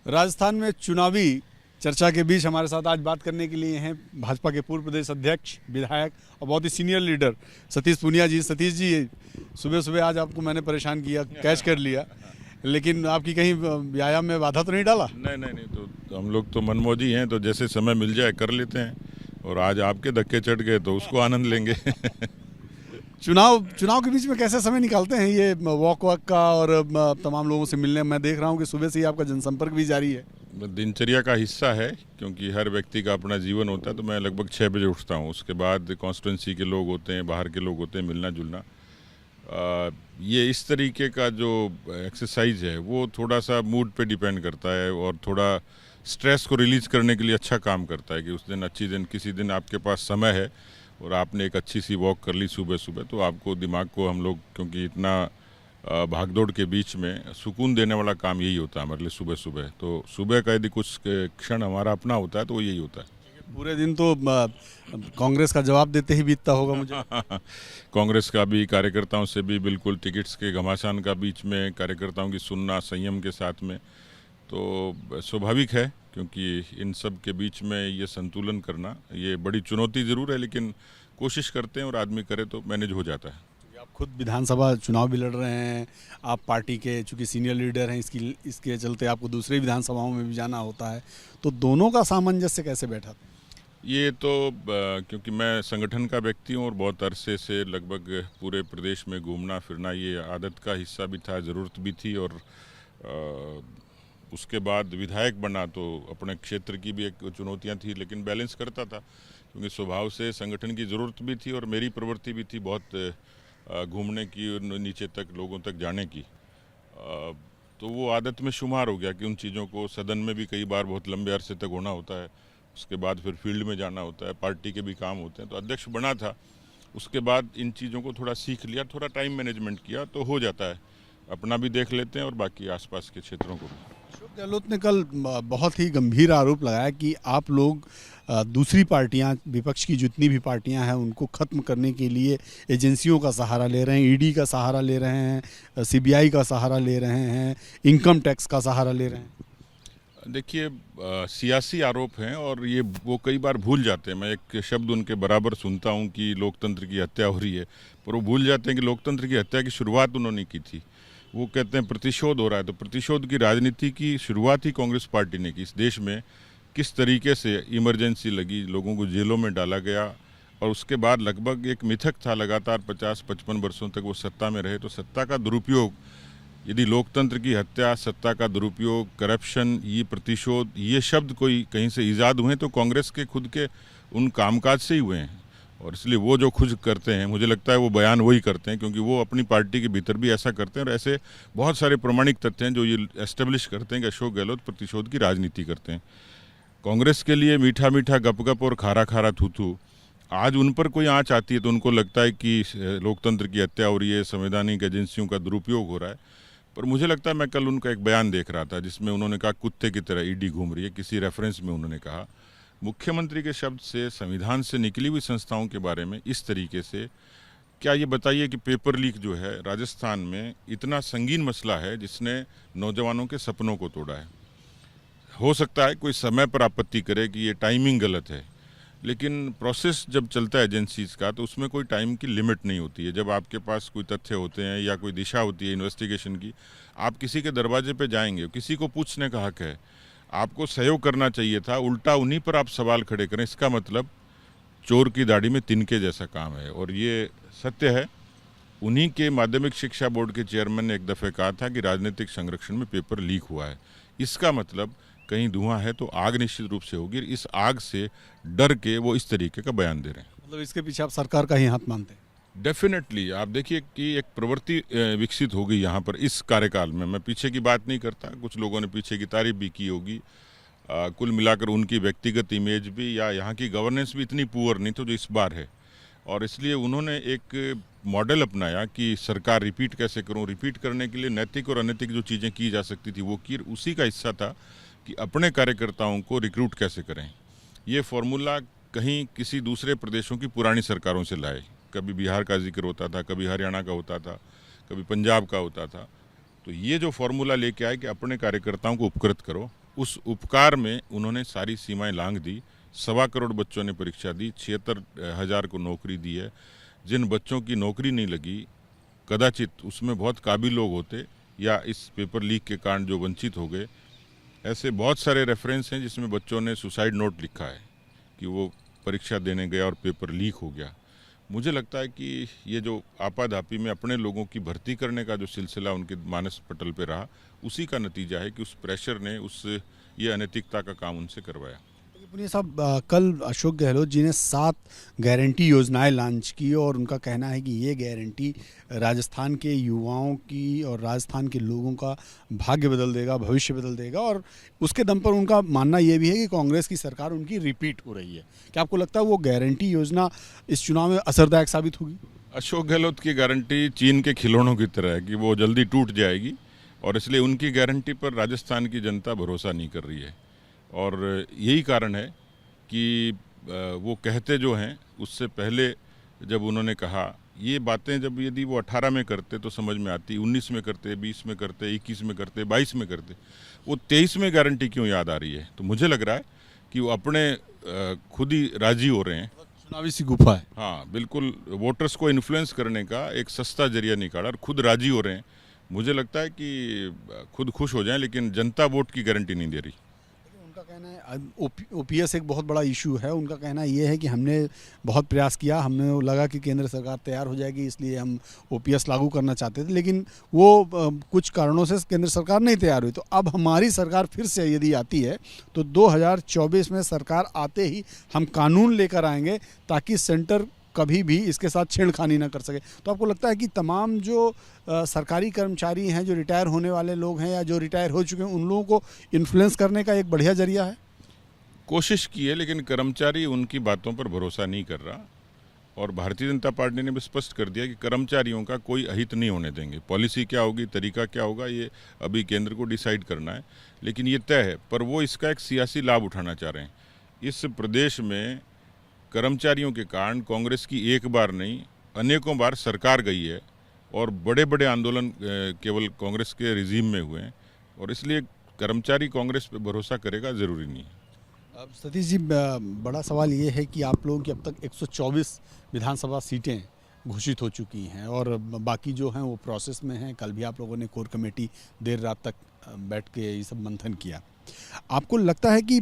राजस्थान में चुनावी चर्चा के बीच हमारे साथ आज बात करने के लिए हैं भाजपा के पूर्व प्रदेश अध्यक्ष, विधायक और बहुत ही सीनियर लीडर सतीश पूनिया जी। सतीश जी, सुबह सुबह आज आपको मैंने परेशान किया, कैच कर लिया, लेकिन आपकी कहीं व्यायाम में बाधा तो नहीं डाला? नहीं नहीं नहीं, तो हम लोग तो मनमौजी हैं, तो जैसे समय मिल जाए कर लेते हैं। और आज आपके धक्के चढ़ गए तो उसको आनंद लेंगे। चुनाव के बीच में कैसे समय निकालते हैं ये वॉक का और तमाम लोगों से मिलने? मैं देख रहा हूँ कि सुबह से ही आपका जनसंपर्क भी जारी है। दिनचर्या का हिस्सा है, क्योंकि हर व्यक्ति का अपना जीवन होता है। तो मैं लगभग 6 बजे उठता हूँ, उसके बाद कॉन्स्टिट्यूंसी के लोग होते हैं, बाहर के लोग होते हैं, मिलना जुलना। ये इस तरीके का जो एक्सरसाइज है वो थोड़ा सा मूड पे डिपेंड करता है और थोड़ा स्ट्रेस को रिलीज करने के लिए अच्छा काम करता है कि उस दिन किसी दिन आपके पास समय है और आपने एक अच्छी सी वॉक कर ली सुबह सुबह, तो आपको दिमाग को हम लोग, क्योंकि इतना भागदौड़ के बीच में सुकून देने वाला काम यही होता है हमारे लिए सुबह सुबह। तो सुबह का यदि कुछ क्षण हमारा अपना होता है तो वो यही होता है। पूरे दिन तो कांग्रेस का जवाब देते ही बीतता होगा मुझे। कांग्रेस का भी, कार्यकर्ताओं से भी, बिल्कुल टिकट्स के घमासान का बीच में कार्यकर्ताओं की सुनना संयम के साथ में, तो स्वाभाविक है, क्योंकि इन सब के बीच में ये संतुलन करना ये बड़ी चुनौती ज़रूर है, लेकिन कोशिश करते हैं और आदमी करे तो मैनेज हो जाता है। आप खुद विधानसभा चुनाव भी लड़ रहे हैं, आप पार्टी के चूंकि सीनियर लीडर हैं, इसके चलते आपको दूसरी विधानसभाओं में भी जाना होता है, तो दोनों का सामंजस्य कैसे बैठा? ये तो क्योंकि मैं संगठन का व्यक्ति हूँ और बहुत अरसे से लगभग पूरे प्रदेश में घूमना फिरना ये आदत का हिस्सा भी था, ज़रूरत भी थी। और उसके बाद विधायक बना तो अपने क्षेत्र की भी एक चुनौतियाँ थी, लेकिन बैलेंस करता था, क्योंकि स्वभाव से संगठन की ज़रूरत भी थी और मेरी प्रवृत्ति भी थी बहुत घूमने की और नीचे तक लोगों तक जाने की। तो वो आदत में शुमार हो गया कि उन चीज़ों को सदन में भी कई बार बहुत लंबे अरसे तक होना होता है, उसके बाद फिर फील्ड में जाना होता है, पार्टी के भी काम होते हैं। तो अध्यक्ष बना था, उसके बाद इन चीज़ों को थोड़ा सीख लिया, थोड़ा टाइम मैनेजमेंट किया तो हो जाता है। अपना भी देख लेते हैं और बाकी आसपास के क्षेत्रों को भी। अशोक गहलोत ने कल बहुत ही गंभीर आरोप लगाया कि आप लोग दूसरी पार्टियां, विपक्ष की जितनी भी पार्टियां हैं, उनको ख़त्म करने के लिए एजेंसियों का सहारा ले रहे हैं, ईडी का सहारा ले रहे हैं, सीबीआई का सहारा ले रहे हैं, इनकम टैक्स का सहारा ले रहे हैं। देखिए, सियासी आरोप हैं और ये वो कई बार भूल जाते हैं। मैं एक शब्द उनके बराबर सुनता हूँ कि लोकतंत्र की हत्या हो रही है, पर वो भूल जाते हैं कि लोकतंत्र की हत्या की शुरुआत उन्होंने की थी। वो कहते हैं प्रतिशोध हो रहा है, तो प्रतिशोध की राजनीति की शुरुआत ही कांग्रेस पार्टी ने की। इस देश में किस तरीके से इमरजेंसी लगी, लोगों को जेलों में डाला गया, और उसके बाद लगभग एक मिथक था, लगातार 50-55 वर्षों तक वो सत्ता में रहे। तो सत्ता का दुरुपयोग, यदि लोकतंत्र की हत्या, सत्ता का दुरुपयोग, करप्शन, ये प्रतिशोध, ये शब्द कोई कहीं से ईजाद हुए तो कांग्रेस के खुद के उन कामकाज से ही हुए हैं। और इसलिए वो जो खुद करते हैं, मुझे लगता है वो बयान वही करते हैं, क्योंकि वो अपनी पार्टी के भीतर भी ऐसा करते हैं। और ऐसे बहुत सारे प्रमाणिक तथ्य हैं जो ये एस्टेब्लिश करते हैं कि अशोक गहलोत प्रतिशोध की राजनीति करते हैं। कांग्रेस के लिए मीठा मीठा गप और खारा खारा थू थू, आज उन पर कोई आँच आती है तो उनको लगता है कि लोकतंत्र की हत्या हो रही है, संवैधानिक एजेंसियों का दुरुपयोग हो रहा है। पर मुझे लगता है, मैं कल उनका एक बयान देख रहा था जिसमें उन्होंने कहा कुत्ते की तरह ईडी घूम रही है। किसी रेफरेंस में उन्होंने कहा, मुख्यमंत्री के शब्द से संविधान से निकली हुई संस्थाओं के बारे में इस तरीके से, क्या ये बताइए कि पेपर लीक जो है राजस्थान में इतना संगीन मसला है जिसने नौजवानों के सपनों को तोड़ा है। हो सकता है कोई समय पर आपत्ति करे कि ये टाइमिंग गलत है, लेकिन प्रोसेस जब चलता है एजेंसीज का तो उसमें कोई टाइम की लिमिट नहीं होती है। जब आपके पास कोई तथ्य होते हैं या कोई दिशा होती है इन्वेस्टिगेशन की, आप किसी के दरवाजे पे जाएंगे, किसी को पूछने का हक है, आपको सहयोग करना चाहिए था, उल्टा उन्हीं पर आप सवाल खड़े करें। इसका मतलब चोर की दाढ़ी में तिनके जैसा काम है। और ये सत्य है। उन्हीं के माध्यमिक शिक्षा बोर्ड के चेयरमैन ने एक दफ़े कहा था कि राजनीतिक संरक्षण में पेपर लीक हुआ है। इसका मतलब कहीं धुआं है तो आग निश्चित रूप से होगी। इस आग से डर के वो इस तरीके का बयान दे रहे हैं। मतलब इसके पीछे आप सरकार का ही हाथ मानते हैं? डेफिनेटली। आप देखिए कि एक प्रवृत्ति विकसित हो गई यहाँ पर इस कार्यकाल में। मैं पीछे की बात नहीं करता, कुछ लोगों ने पीछे की तारीफ भी की होगी। कुल मिलाकर उनकी व्यक्तिगत इमेज भी या यहाँ की गवर्नेंस भी इतनी पुअर नहीं तो जो इस बार है, और इसलिए उन्होंने एक मॉडल अपनाया कि सरकार रिपीट कैसे करूं। रिपीट करने के लिए नैतिक और अनैतिक जो चीज़ें की जा सकती थी वो की। उसी का हिस्सा था कि अपने कार्यकर्ताओं को रिक्रूट कैसे करें। ये फॉर्मूला कहीं किसी दूसरे प्रदेशों की पुरानी सरकारों से लाए। कभी बिहार का जिक्र होता था, कभी हरियाणा का होता था, कभी पंजाब का होता था। तो ये जो फॉर्मूला लेके आए कि अपने कार्यकर्ताओं को उपकृत करो, उस उपकार में उन्होंने सारी सीमाएं लांघ दी। 1.25 करोड़ बच्चों ने परीक्षा दी, 76,000 को नौकरी दी है। जिन बच्चों की नौकरी नहीं लगी, कदाचित उसमें बहुत काबिल लोग होते या इस पेपर लीक के कारण जो वंचित हो गए। ऐसे बहुत सारे रेफरेंस हैं जिसमें बच्चों ने सुसाइड नोट लिखा है कि वो परीक्षा देने गया और पेपर लीक हो गया। मुझे लगता है कि ये जो आपाधापी में अपने लोगों की भर्ती करने का जो सिलसिला उनके मानस पटल पे रहा, उसी का नतीजा है कि उस प्रेशर ने ये अनैतिकता का काम उनसे करवाया। पुनिया साहब, कल अशोक गहलोत जी ने 7 गारंटी योजनाएं लॉन्च की और उनका कहना है कि ये गारंटी राजस्थान के युवाओं की और राजस्थान के लोगों का भाग्य बदल देगा, भविष्य बदल देगा। और उसके दम पर उनका मानना ये भी है कि कांग्रेस की सरकार उनकी रिपीट हो रही है। क्या आपको लगता है वो गारंटी योजना इस चुनाव में असरदायक साबित होगी? अशोक गहलोत की गारंटी चीन के खिलौनों की तरह है कि वो जल्दी टूट जाएगी, और इसलिए उनकी गारंटी पर राजस्थान की जनता भरोसा नहीं कर रही है। और यही कारण है कि वो कहते जो हैं उससे पहले जब उन्होंने कहा ये बातें, जब यदि वो 18 में करते तो समझ में आती, 19 में करते, 20 में करते, 21 में करते, 22 में करते, वो 23 में गारंटी क्यों याद आ रही है? तो मुझे लग रहा है कि वो अपने खुद ही राजी हो रहे हैं। चुनावी सी गुफा है। हाँ बिल्कुल, वोटर्स को इन्फ्लुएंस करने का एक सस्ता जरिया निकाला और खुद राजी हो रहे हैं। मुझे लगता है कि खुद खुश हो जाएं, लेकिन जनता वोट की गारंटी नहीं दे रही। उनका कहना है ओपीएस एक बहुत बड़ा इशू है। उनका कहना ये है कि हमने बहुत प्रयास किया, हमें लगा कि केंद्र सरकार तैयार हो जाएगी इसलिए हम ओपीएस लागू करना चाहते थे, लेकिन वो कुछ कारणों से केंद्र सरकार नहीं तैयार हुई। तो अब हमारी सरकार फिर से यदि आती है तो 2024 में सरकार आते ही हम कानून लेकर आएंगे ताकि सेंटर कभी भी इसके साथ छेड़खानी ना कर सके। तो आपको लगता है कि तमाम जो सरकारी कर्मचारी हैं, जो रिटायर होने वाले लोग हैं या जो रिटायर हो चुके हैं, उन लोगों को इन्फ्लुएंस करने का एक बढ़िया जरिया है? कोशिश की है, लेकिन कर्मचारी उनकी बातों पर भरोसा नहीं कर रहा। और भारतीय जनता पार्टी ने भी स्पष्ट कर दिया कि कर्मचारियों का कोई अहित नहीं होने देंगे। पॉलिसी क्या होगी, तरीका क्या होगा, ये अभी केंद्र को डिसाइड करना है, लेकिन ये तय है। पर वो इसका एक सियासी लाभ उठाना चाह रहे हैं। इस प्रदेश में कर्मचारियों के कारण कांग्रेस की एक बार नहीं अनेकों बार सरकार गई है, और बड़े बड़े आंदोलन केवल कांग्रेस के रिजीम में हुए हैं, और इसलिए कर्मचारी कांग्रेस पे भरोसा करेगा ज़रूरी नहीं है। अब सतीश जी, बड़ा सवाल ये है कि आप लोगों की अब तक 124 विधानसभा सीटें घोषित हो चुकी हैं और बाकी जो हैं वो प्रोसेस में हैं। कल भी आप लोगों ने कोर कमेटी देर रात तक बैठ के ये सब मंथन किया। आपको लगता है कि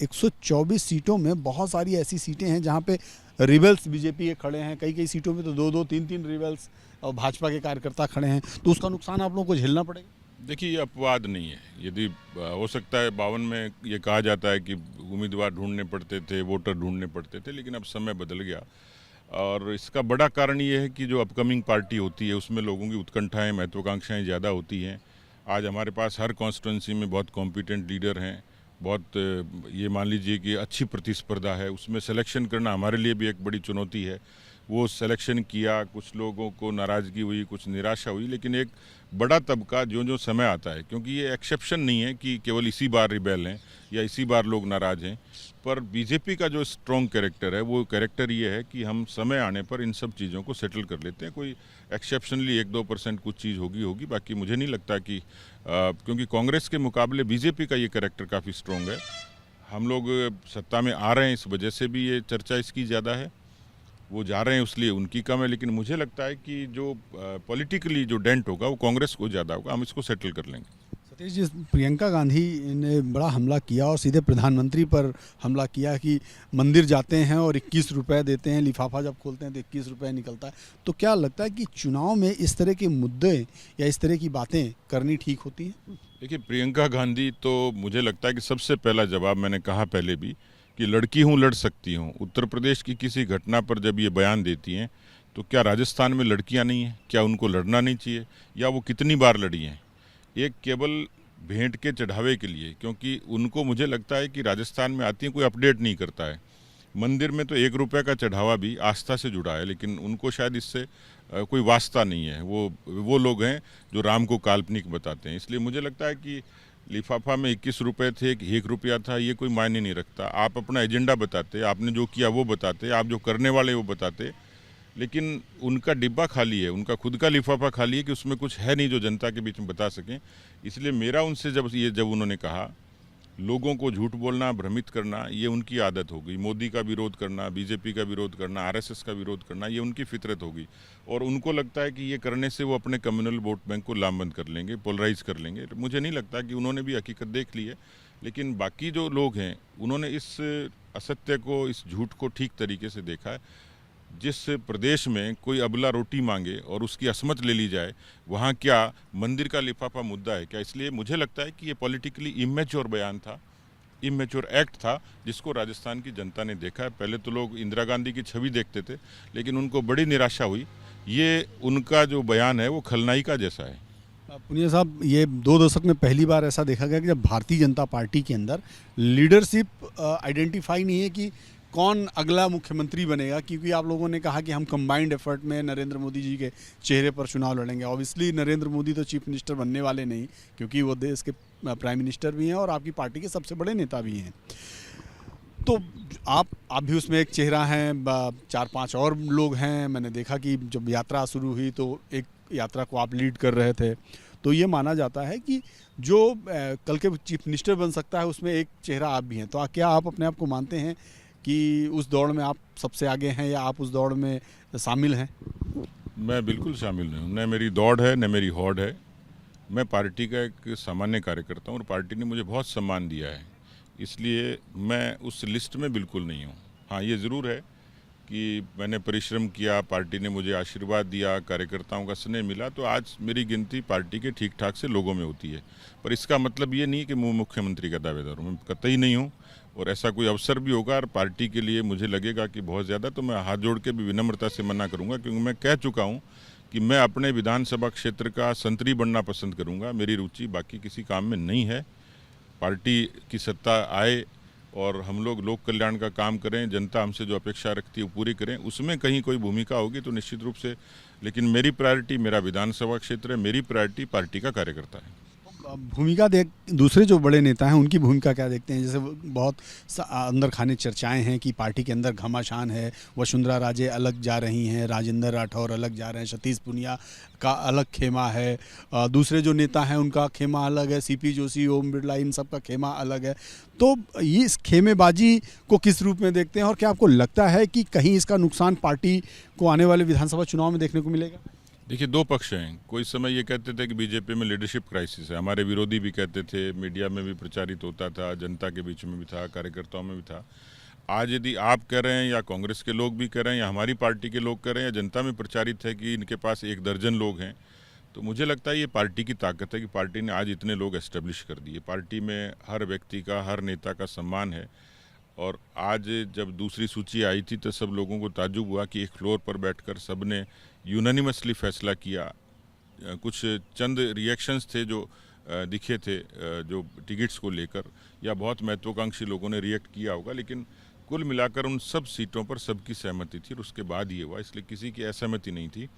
124 सीटों में बहुत सारी ऐसी सीटें हैं जहां पे रिबल्स बीजेपी के खड़े हैं, कई कई सीटों में तो 2-2, 3-3 रिबल्स और भाजपा के कार्यकर्ता खड़े हैं, तो उसका नुकसान आप लोगों को झेलना पड़ेगा? देखिए, ये अपवाद नहीं है। यदि हो सकता है 52 में ये कहा जाता है कि उम्मीदवार ढूंढने पड़ते थे, वोटर ढूंढने पड़ते थे, लेकिन अब समय बदल गया। और इसका बड़ा कारण ये है कि जो अपकमिंग पार्टी होती है उसमें लोगों की उत्कंठाएं, महत्वाकांक्षाएं ज़्यादा होती हैं। आज हमारे पास हर कॉन्स्टिट्यूंसी में बहुत कॉम्पिटेंट लीडर हैं, बहुत ये मान लीजिए कि अच्छी प्रतिस्पर्धा है। उसमें सिलेक्शन करना हमारे लिए भी एक बड़ी चुनौती है। वो सिलेक्शन किया, कुछ लोगों को नाराज़गी हुई, कुछ निराशा हुई, लेकिन एक बड़ा तबका जो जो समय आता है, क्योंकि ये एक्सेप्शन नहीं है कि केवल इसी बार रिबेल हैं या इसी बार लोग नाराज़ हैं, पर बीजेपी का जो स्ट्रॉन्ग कैरेक्टर है वो कैरेक्टर ये है कि हम समय आने पर इन सब चीज़ों को सेटल कर लेते हैं। कोई एक्सेप्शनली 1-2% कुछ चीज़ होगी, बाकी मुझे नहीं लगता कि क्योंकि कांग्रेस के मुकाबले बीजेपी का ये कैरेक्टर काफ़ी स्ट्रॉन्ग है। हम लोग सत्ता में आ रहे हैं, इस वजह से भी ये चर्चा इसकी ज़्यादा है। वो जा रहे हैं उसलिए उनकी कम है, लेकिन मुझे लगता है कि जो पॉलिटिकली जो डेंट होगा वो कांग्रेस को ज़्यादा होगा। हम इसको सेटल कर लेंगे। सतीश जी, प्रियंका गांधी ने बड़ा हमला किया और सीधे प्रधानमंत्री पर हमला किया कि मंदिर जाते हैं और 21 रुपये देते हैं, लिफाफा जब खोलते हैं तो 21 रुपये निकलता है। तो क्या लगता है कि चुनाव में इस तरह के मुद्दे या इस तरह की बातें करनी ठीक होती हैं? देखिए, प्रियंका गांधी तो मुझे लगता है कि सबसे पहला जवाब मैंने कहा पहले भी कि लड़की हूँ, लड़ सकती हूँ। उत्तर प्रदेश की किसी घटना पर जब ये बयान देती हैं तो क्या राजस्थान में लड़कियाँ नहीं हैं? क्या उनको लड़ना नहीं चाहिए? या वो कितनी बार लड़ी हैं? एक केवल भेंट के चढ़ावे के लिए, क्योंकि उनको मुझे लगता है कि राजस्थान में आती हैं, कोई अपडेट नहीं करता है। मंदिर में तो 1 रुपये का चढ़ावा भी आस्था से जुड़ा है, लेकिन उनको शायद इससे कोई वास्ता नहीं है। वो लोग हैं जो राम को काल्पनिक बताते हैं। इसलिए मुझे लगता है कि लिफाफा में 21 रुपये थे कि 1 रुपया था, ये कोई मायने नहीं रखता। आप अपना एजेंडा बताते, आपने जो किया वो बताते, आप जो करने वाले वो बताते, लेकिन उनका डिब्बा खाली है, उनका खुद का लिफाफा खाली है कि उसमें कुछ है नहीं जो जनता के बीच में बता सकें। इसलिए मेरा उनसे जब उन्होंने कहा लोगों को झूठ बोलना, भ्रमित करना, ये उनकी आदत हो गई। मोदी का विरोध करना, बीजेपी का विरोध करना, आरएसएस का विरोध करना, ये उनकी फितरत हो गई। और उनको लगता है कि ये करने से वो अपने कम्युनल वोट बैंक को लामबंद कर लेंगे, पोलराइज कर लेंगे। तो मुझे नहीं लगता कि उन्होंने भी हकीकत देख ली है। लेकिन बाकी जो लोग हैं उन्होंने इस असत्य को, इस झूठ को ठीक तरीके से देखा है। जिस प्रदेश में कोई अबला रोटी मांगे और उसकी असमत ले ली जाए, वहाँ क्या मंदिर का लिफाफा मुद्दा है क्या? इसलिए मुझे लगता है कि ये पॉलिटिकली इमेच्योर बयान था, इमेच्योर एक्ट था, जिसको राजस्थान की जनता ने देखा है। पहले तो लोग इंदिरा गांधी की छवि देखते थे, लेकिन उनको बड़ी निराशा हुई। ये उनका जो बयान है वो खलनायिका जैसा है। पुनिया साहब, ये 2 दशक में पहली बार ऐसा देखा गया कि जब भारतीय जनता पार्टी के अंदर लीडरशिप आइडेंटिफाई नहीं है कि कौन अगला मुख्यमंत्री बनेगा, क्योंकि आप लोगों ने कहा कि हम कंबाइंड एफर्ट में नरेंद्र मोदी जी के चेहरे पर चुनाव लड़ेंगे। ऑब्वियसली नरेंद्र मोदी तो चीफ मिनिस्टर बनने वाले नहीं, क्योंकि वो देश के प्राइम मिनिस्टर भी हैं और आपकी पार्टी के सबसे बड़े नेता भी हैं। तो आप भी उसमें एक चेहरा हैं, 4-5 और लोग हैं। मैंने देखा कि जब यात्रा शुरू हुई तो एक यात्रा को आप लीड कर रहे थे। तो ये माना जाता है कि जो कल के चीफ मिनिस्टर बन सकता है उसमें एक चेहरा आप भी हैं। तो क्या आप अपने आप को मानते हैं कि उस दौड़ में आप सबसे आगे हैं, या आप उस दौड़ में शामिल हैं? मैं बिल्कुल शामिल नहीं हूँ। न मेरी दौड़ है, न मेरी हौड़ है। मैं पार्टी का एक सामान्य कार्यकर्ता हूँ और पार्टी ने मुझे बहुत सम्मान दिया है, इसलिए मैं उस लिस्ट में बिल्कुल नहीं हूँ। हाँ, ये ज़रूर है कि मैंने परिश्रम किया, पार्टी ने मुझे आशीर्वाद दिया, कार्यकर्ताओं का स्नेह मिला, तो आज मेरी गिनती पार्टी के ठीक ठाक से लोगों में होती है। पर इसका मतलब ये नहीं कि मैं मुख्यमंत्री का दावेदार हूँ, मैं कतई नहीं हूँ। और ऐसा कोई अवसर भी होगा और पार्टी के लिए मुझे लगेगा कि बहुत ज़्यादा, तो मैं हाथ जोड़ के भी विनम्रता से मना करूँगा, क्योंकि मैं कह चुका हूँ कि मैं अपने विधानसभा क्षेत्र का संतरी बनना पसंद करूँगा। मेरी रुचि बाकी किसी काम में नहीं है। पार्टी की सत्ता आए और हम लोग लोक कल्याण का काम करें, जनता हमसे जो अपेक्षा रखती है वो पूरी करें, उसमें कहीं कोई भूमिका होगी तो निश्चित रूप से। लेकिन मेरी प्रायोरिटी मेरा विधानसभा क्षेत्र है, मेरी प्रायोरिटी पार्टी का कार्यकर्ता है। भूमिका देख दूसरे जो बड़े नेता हैं उनकी भूमिका क्या देखते हैं? जैसे बहुत अंदर खाने चर्चाएं हैं कि पार्टी के अंदर घमासान है, वसुंधरा राजे अलग जा रही हैं, राजेंद्र राठौर अलग जा रहे हैं, सतीश पूनिया का अलग खेमा है, दूसरे जो नेता हैं उनका खेमा अलग है, सीपी जोशी, ओम बिरला, इन सब का खेमा अलग है। तो ये इस खेमेबाजी को किस रूप में देखते हैं, और क्या आपको लगता है कि कहीं इसका नुकसान पार्टी को आने वाले विधानसभा चुनाव में देखने को मिलेगा? देखिए, 2 पक्ष हैं। कोई समय ये कहते थे कि बीजेपी में लीडरशिप क्राइसिस है, हमारे विरोधी भी कहते थे, मीडिया में भी प्रचारित होता था, जनता के बीच में भी था, कार्यकर्ताओं में भी था। आज यदि आप कह रहे हैं या कांग्रेस के लोग भी कह रहे हैं या हमारी पार्टी के लोग कह रहे हैं या जनता में प्रचारित है कि इनके पास 1 दर्जन लोग हैं, तो मुझे लगता है ये पार्टी की ताकत है कि पार्टी ने आज इतने लोग एस्टेब्लिश कर दिए। पार्टी में हर व्यक्ति का, हर नेता का सम्मान है। और आज जब दूसरी सूची आई थी तो सब लोगों को ताज्जुब हुआ कि एक फ्लोर पर बैठकर सबने यूनानिमसली फैसला किया। कुछ चंद रिएक्शंस थे जो दिखे थे, जो टिकट्स को लेकर, या बहुत महत्वाकांक्षी लोगों ने रिएक्ट किया होगा, लेकिन कुल मिलाकर उन सब सीटों पर सबकी सहमति थी और उसके बाद ये हुआ, इसलिए किसी की असहमति नहीं थी।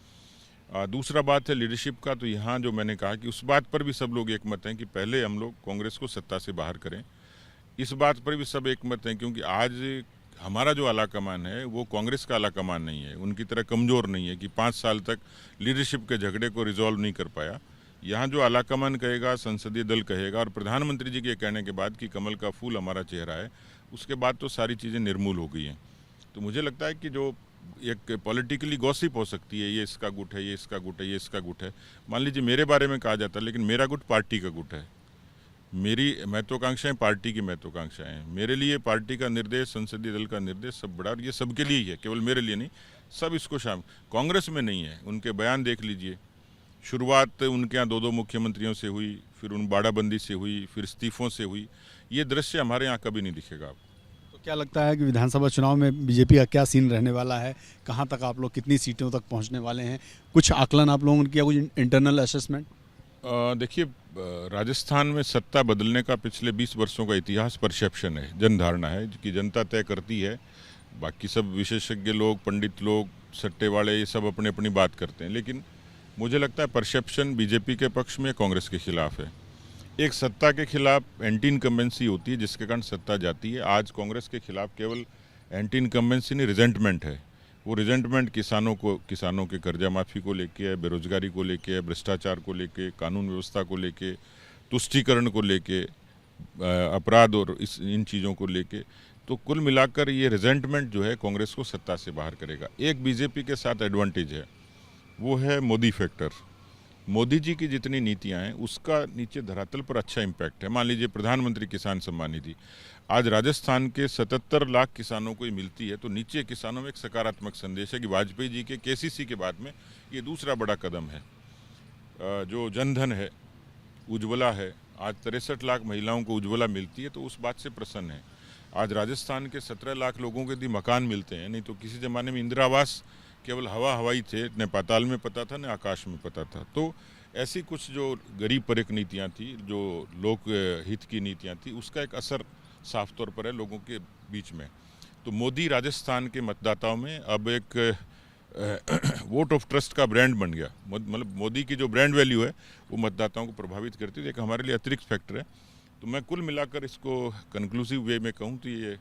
दूसरा बात है लीडरशिप का, तो यहाँ जो मैंने कहा कि उस बात पर भी सब लोग एकमत हैं कि पहले हम लोग कांग्रेस को सत्ता से बाहर करें। इस बात पर भी सब एकमत हैं, क्योंकि आज हमारा जो आलाकमान है वो कांग्रेस का आलाकमान नहीं है, उनकी तरह कमज़ोर नहीं है कि 5 साल तक लीडरशिप के झगड़े को रिजॉल्व नहीं कर पाया। यहाँ जो आलाकमान कहेगा, संसदीय दल कहेगा, और प्रधानमंत्री जी के कहने के बाद कि कमल का फूल हमारा चेहरा है, उसके बाद तो सारी चीज़ें निर्मूल हो गई हैं। तो मुझे लगता है कि जो एक पॉलिटिकली गॉसिप हो सकती है, ये इसका गुट है, ये इसका गुट है, ये इसका गुट है, मान लीजिए मेरे बारे में कहा जाता है, लेकिन मेरा गुट पार्टी का गुट है। मेरी महत्वाकांक्षाएं पार्टी की महत्वाकांक्षाएं हैं। मेरे लिए पार्टी का निर्देश, संसदीय दल का निर्देश सब बड़ा, और ये सबके लिए ही है, केवल मेरे लिए नहीं, सब इसको शामिल। कांग्रेस में नहीं है। उनके बयान देख लीजिए, शुरुआत उनके यहाँ 2-2 मुख्यमंत्रियों से हुई, फिर उन बाड़ाबंदी से हुई, फिर इस्तीफों से हुई। ये दृश्य हमारे यहाँ कभी नहीं दिखेगा आपको। तो क्या लगता है कि विधानसभा चुनाव में बीजेपी का क्या सीन रहने वाला है? कहाँ तक आप लोग, कितनी सीटों तक पहुँचने वाले हैं? कुछ आकलन आप लोगों ने किया, कुछ इंटरनल असेसमेंट? देखिए, राजस्थान में सत्ता बदलने का पिछले 20 वर्षों का इतिहास परसेप्शन है, जनधारणा है कि जनता तय करती है। बाकी सब विशेषज्ञ लोग, पंडित लोग, सट्टे वाले, ये सब अपनी अपनी बात करते हैं, लेकिन मुझे लगता है परसेप्शन बीजेपी के पक्ष में, कांग्रेस के खिलाफ है। एक सत्ता के खिलाफ एंटी इनकम्बेंसी होती है जिसके कारण सत्ता जाती है। आज कांग्रेस के खिलाफ केवल एंटी इनकम्बेंसी नहीं, रिजेंटमेंट है। वो रिजेंटमेंट किसानों के कर्जा माफ़ी को लेके है, बेरोजगारी को लेके है, भ्रष्टाचार को लेके, कानून व्यवस्था को लेके, तुष्टीकरण को लेके, अपराध और इन चीज़ों को लेके। तो कुल मिलाकर ये रिजेंटमेंट जो है कांग्रेस को सत्ता से बाहर करेगा। एक बीजेपी के साथ एडवांटेज है, वो है मोदी फैक्टर। मोदी जी की जितनी नीतियां हैं उसका नीचे धरातल पर अच्छा इम्पैक्ट है। मान लीजिए प्रधानमंत्री किसान सम्मान निधि आज राजस्थान के 77 लाख किसानों को ही मिलती है, तो नीचे किसानों में एक सकारात्मक संदेश है कि वाजपेयी जी के केसीसी के बाद में ये दूसरा बड़ा कदम है। जो जनधन है, उज्ज्वला है, आज 63 लाख महिलाओं को उज्ज्वला मिलती है, तो उस बात से प्रसन्न है। आज राजस्थान के 17 लाख लोगों के यदि मकान मिलते हैं, नहीं तो किसी ज़माने में इंदिरा आवास केवल हवाई थे, न पाताल में पता था न आकाश में पता था। तो ऐसी कुछ जो गरीब पर एक नीतियाँ थी, जो लोक हित की नीतियाँ थी, उसका एक असर साफ तौर पर है लोगों के बीच में। तो मोदी राजस्थान के मतदाताओं में अब एक वोट ऑफ ट्रस्ट का ब्रांड बन गया। मतलब मोदी की जो ब्रांड वैल्यू है वो मतदाताओं को प्रभावित करती है, एक हमारे लिए अतिरिक्त फैक्टर है। तो मैं कुल मिलाकर इसको कंक्लूसिव वे में कहूँ तो ये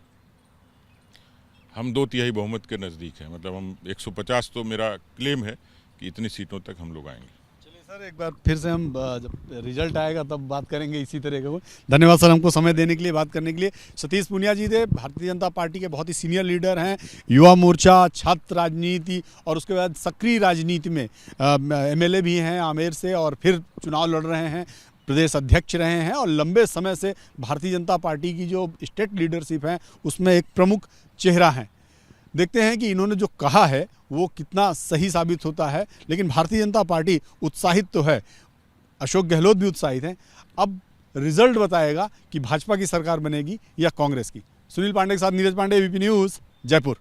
हम 2/3 बहुमत के नज़दीक हैं। मतलब हम 150 तो मेरा क्लेम है कि इतनी सीटों तक हम लोग आएंगे। चलिए सर, एक बार फिर से हम जब रिजल्ट आएगा तब बात करेंगे इसी तरह के। धन्यवाद सर हमको समय देने के लिए, बात करने के लिए। सतीश पूनिया जी थे, भारतीय जनता पार्टी के बहुत ही सीनियर लीडर हैं, युवा मोर्चा, छात्र राजनीति और उसके बाद सक्रिय राजनीति में MLA भी हैं आमेर से, और फिर चुनाव लड़ रहे हैं, प्रदेश अध्यक्ष रहे हैं, और लंबे समय से भारतीय जनता पार्टी की जो स्टेट लीडरशिप है उसमें एक प्रमुख चेहरा हैं। देखते हैं कि इन्होंने जो कहा है वो कितना सही साबित होता है। लेकिन भारतीय जनता पार्टी उत्साहित तो है, अशोक गहलोत भी उत्साहित हैं। अब रिजल्ट बताएगा कि भाजपा की सरकार बनेगी या कांग्रेस की। सुनील पांडे के साथ नीरज पांडे, ABP न्यूज़, जयपुर।